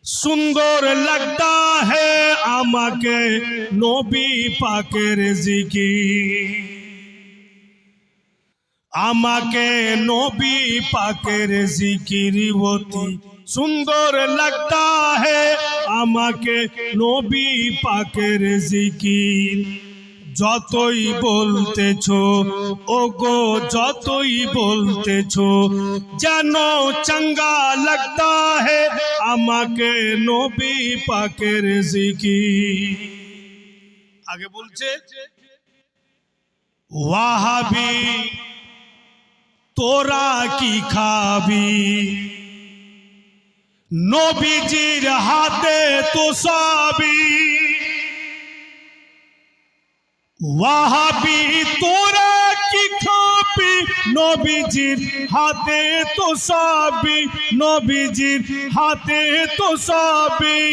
সুন্দর লাগতা হে আমাকে নবী পাকের জিকির, আমাকে নবী পাকের জিকির অতি সুন্দর লাগতা হে আমাকে নবী পাকের জিকির। যতই বলতেছো ওগো যতই বলতেছো যেন চঙ্গা লাগতা হে আমাকে নবী পাকের জিকির। আগে বলছে ওয়াহাবি তোরা কি খাবি, নবীজির হাতে তো সবই। ওয়াহাবি তোরা কি খাবি, নবীজির হাতে তো সবই, নবীজির হাতে তো সবই।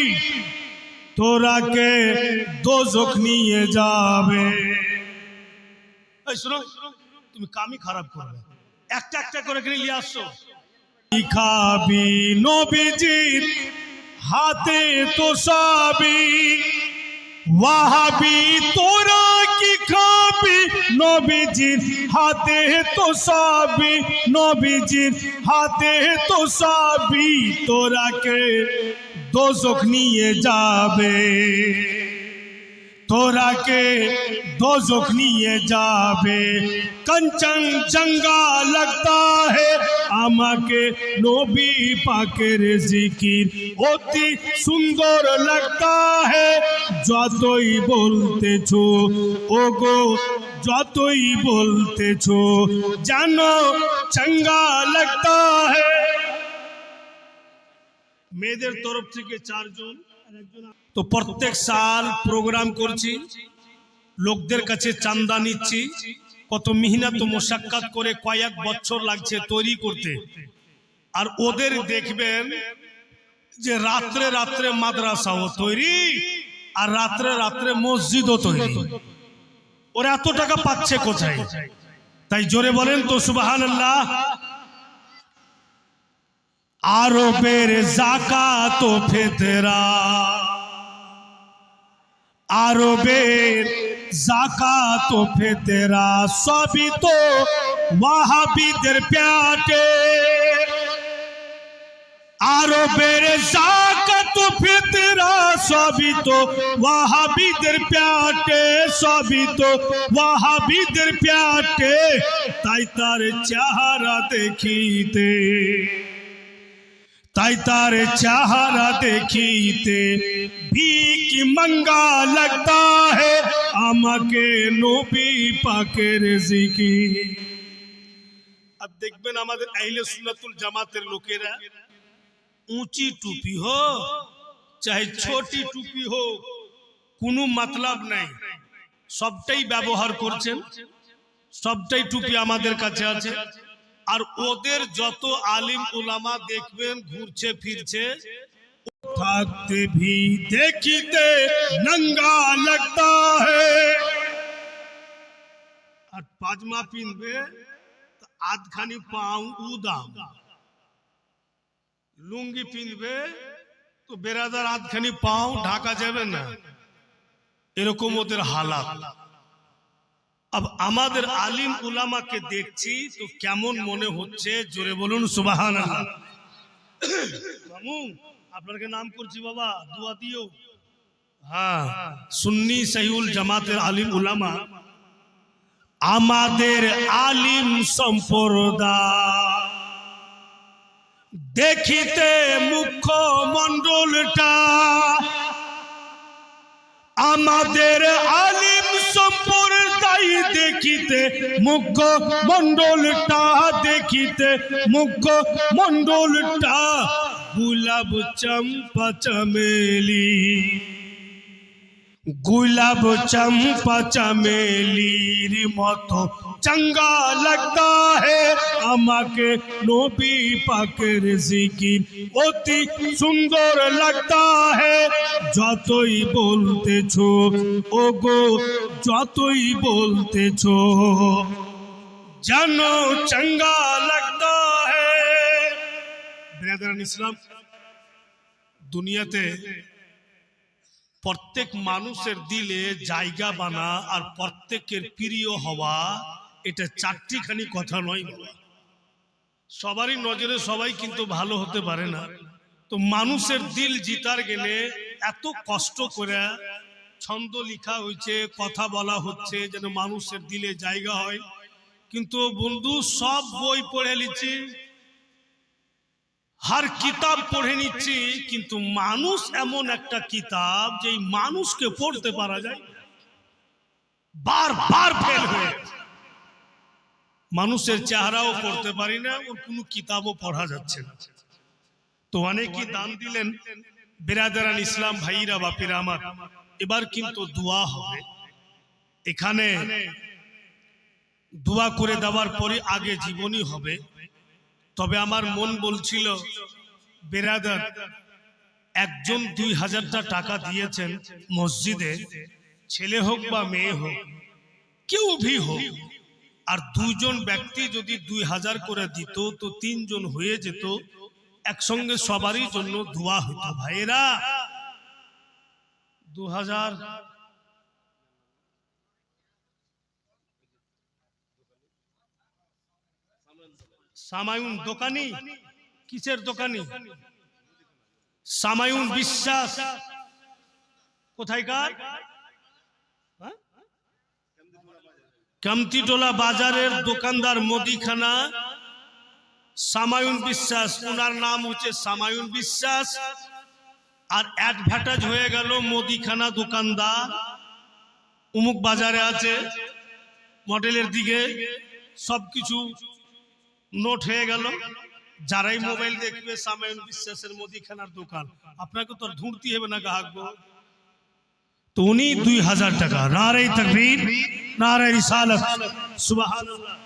তোরাকে দোজখ নিয়ে যাবে। এই শোনো, তুমি কামই খারাপ করবে, একটা একটা করে নিয়ে আসছো। কি খাবি, নবীজির হাতে তো সবই। ওয়াহাবি তোরা কি খাবি, নবীজির হাতে তো সবই, নবীজির হাতে তো সবই। তোরাকে দোজখ নিয়ে যাবে, তোরাকে দোজখ নিয়ে যাবে। कंचनजंगा लगता है আমাকে নবী পাকের জিকির অতি সুন্দর লাগতা হে। যতই বলতেছো ওগো যতই বলতেছো জানো চঙ্গা লাগতা হে। মেয়েদের তরফ থেকে 4 জন, তো প্রত্যেক সাল প্রোগ্রাম করছি, লোকদের কাছে চাঁদা নিচ্ছি। কত মেহনত ও মুশাক্কাত করে কয়েক বছর লাগছে তৈরি করতে। আর ওদের দেখবেন যে রাত্রে রাত্রে মাদ্রাসাও তৈরি আর রাত্রে রাত্রে মসজিদও তৈরি। ওরা এত টাকা পাচ্ছে কোথায়? তাই জোরে বলেন তো সুবহানাল্লাহ। আরবের যাকাত ও ফিতরা, আরবের যাকাত ও ফিতরা সবই তো ওয়াহাবিদের পেটে। আরবের যাকাত ও ফিতরা সবই তো ওয়াহাবিদের পেটে, সবই তো ওয়াহাবিদের পেটে। তাই তার চেহারা দেখিতে, তাই তার চেহারা দেখিতে ভিক মঙ্গা লাগতা হে আমাকে নবী পাকের জিকির। अब দেখবেন আমাদের আহলে সুন্নাতুল জামাতের লোকেরা ऊंची टूपी हो चाहे छोटी टूपी हो কোনো मतलब নাই, সবটাই ব্যবহার করছেন, সবটাই টুপি আমাদের কাছে আছে। আর ওদের যত আলিম উলামা দেখবেন ঘুরছে ফিরছে, থাকতে ভি দেখিতে নঙ্গা লাগতা হে। আর পাজমা পিনবে তো আধখানি পাও উদাম, লুঙ্গি পিনবে তো বেরাদার আধখানি পাও ঢাকা যাবে না, এরকম ওদের হালাত। अब আমাদের আলিম উলামাকে দেখছি তো কেমন মনে হচ্ছে, জোরে বলুন সুবহানাল্লাহ। মামু আপনাকে নাম করছি বাবা, দোয়া দিও। হ্যাঁ, সুন্নি সহিউল জামাতের আলিম উলামা, আমাদের আলিম সম্প্রদায় দেখিতে মুখমণ্ডলটা, আমাদের আলিম সম্প্রদায় দেখিতে মুখমণ্ডলটা, দেখিতে মুখমণ্ডলটা গোলাপ চম্পা চমেলি, গোলাপ চম্পা চমেলির মতো চঙ্গা লাগতা হে আমাকে নবী পাকের জিকির অতি সুন্দর লাগতা হে। যতই বলতেছো ওগো যতই বলতেছো জানো চঙ্গা লাগতা হে। বিরাদারান ইসলাম, দুনিয়াতে প্রত্যেক মানুষের দিলে জায়গা বানা আর প্রত্যেকের প্রিয় হওয়া, এটা চারটিখানি কথা নয় বাবা। সবারই নজরে সবাই কিন্তু ভালো হতে পারে না। তো মানুষের দিল জিতার গেলে এত কষ্ট করে ছন্দ লিখা হয়েছে, কথা বলা হচ্ছে যেন মানুষের দিলে জায়গা হয়। কিন্তু বন্ধু, সব বই পড়ে নিচ্ছি, हर किताब पढ़े निচ্ছি, কিন্তু মানুষ এমন একটা কিতাব যে মানুষকে পড়তে পারা যায় বারবার ফেল হয়ে। মানুষের চেহারাও পড়তে পারি না, ওর কোনো কিতাবও পড়া যাচ্ছে না। তো অনেকেই দান দিলেন। বিরাদারান ইসলাম ভাইরা বাপিরা আমার, এবার কিন্তু দোয়া হবে। এখানে দোয়া করে দেওয়ার পরে আগে জীবনী হবে। তবে আমার মন বলছিল, বিরাদার একজন 2000 টাকা দিয়েছেন মসজিদে, ছেলে হোক বা মেয়ে হোক, কেউ ভি হোক, আর দুজন ব্যক্তি যদি 2000 করে দিত তো 3 জন হয়ে যেত, একসঙ্গে সবারই জন্য দোয়া হতো। ভাইরা 2000 সামায়ুন দোকানি, কিসের দোকানি? সামায়ুন বিশ্বাস, কোথায়কার? কামতিটোলা বাজারের দোকানদার, মুদিখানা সামায়ুন বিশ্বাস। ওনার নাম হচ্ছে সামায়ুন বিশ্বাস, আর অ্যাডভার্টাইজ হয়ে গেল মুদিখানা দোকানদার অমুক বাজারে আছে, মডেলের দিকে সবকিছু নোট হয়ে গেল। যারাই মোবাইল দেখবে সামায়ুন বিশ্বাসের মুদিখানার দোকান, আপনাকে তো ঢুঁড়তে হবে না গ্রাহক। তো উনি 2000 টাকা। নারে তাকবীর, নারে রিসালাত, সুবহানাল্লাহ।